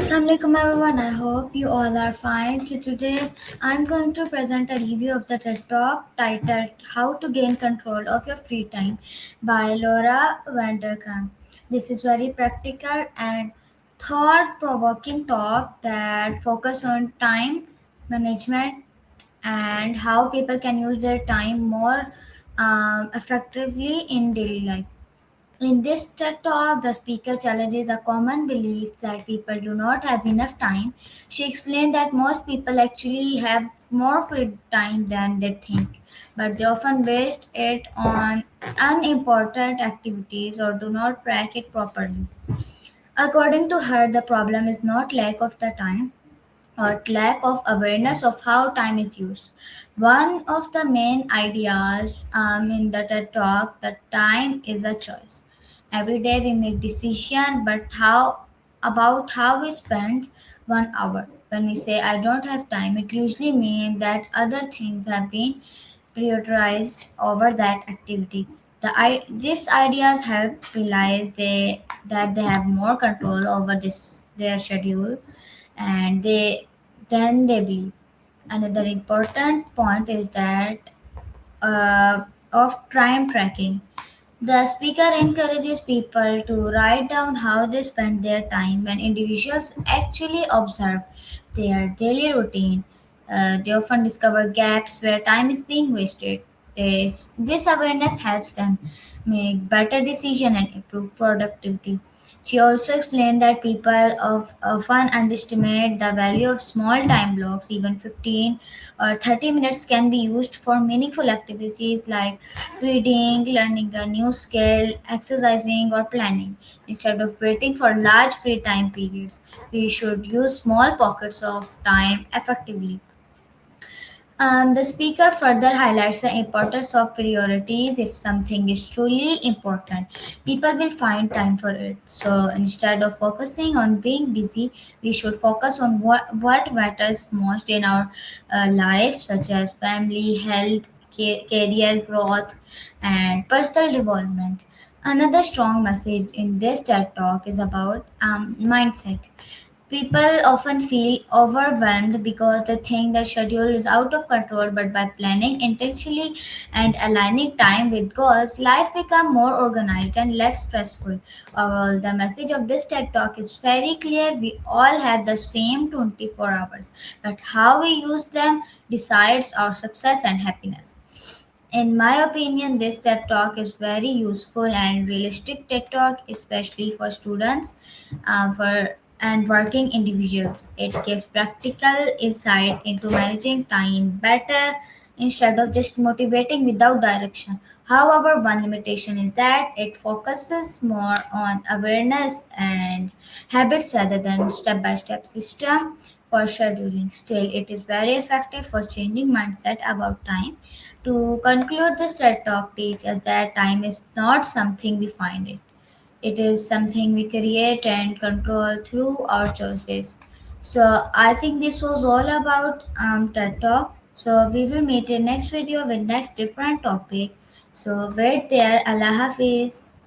Assalamualaikum everyone, I hope you all are fine. So today I'm going to present a review of the TED Talk titled How to Gain Control of Your Free Time by Laura Vanderkam. This is very practical and thought-provoking talk that focus on time management and how people can use their time more effectively in daily life. In this TED Talk, the speaker challenges a common belief that people do not have enough time. She explained that most people actually have more free time than they think, but they often waste it on unimportant activities or do not track it properly. According to her, the problem is not lack of the time, or lack of awareness of how time is used. One of the main ideas in the TED Talk that time is a choice. Every day we make decision, but how about how we spend 1 hour? When we say I don't have time, it usually means that other things have been prioritized over that activity. These ideas help realize that they have more control over this their schedule and they believe. Another important point is that of time tracking. The speaker encourages people to write down how they spend their time. When individuals actually observe their daily routine, they often discover gaps where time is being wasted. This awareness helps them make better decisions and improve productivity. She also explained that people often underestimate the value of small time blocks. Even 15 or 30 minutes can be used for meaningful activities like reading, learning a new skill, exercising, or planning. Instead of waiting for large free time periods, we should use small pockets of time effectively. The speaker further highlights the importance of priorities. If something is truly important, people will find time for it. So instead of focusing on being busy, we should focus on what matters most in our life, such as family, health, career growth, and personal development. Another strong message in this TED talk is about mindset. People often feel overwhelmed because they think the schedule is out of control, but by planning intentionally and aligning time with goals, life becomes more organized and less stressful. Overall, the message of this TED Talk is very clear. We all have the same 24 hours, but how we use them decides our success and happiness. In my opinion, this TED Talk is very useful and realistic TED Talk, especially for students, for and working individuals. It gives practical insight into managing time better instead of just motivating without direction. However, one limitation is that it focuses more on awareness and habits rather than step-by-step system for scheduling. Still, it is very effective for changing mindset about time. To conclude, this TED Talk teaches that time is not something we find it. It is something we create and control through our choices. So I think this was all about TED Talk. So we will meet in next video with next different topic. So wait there. Allah Hafiz.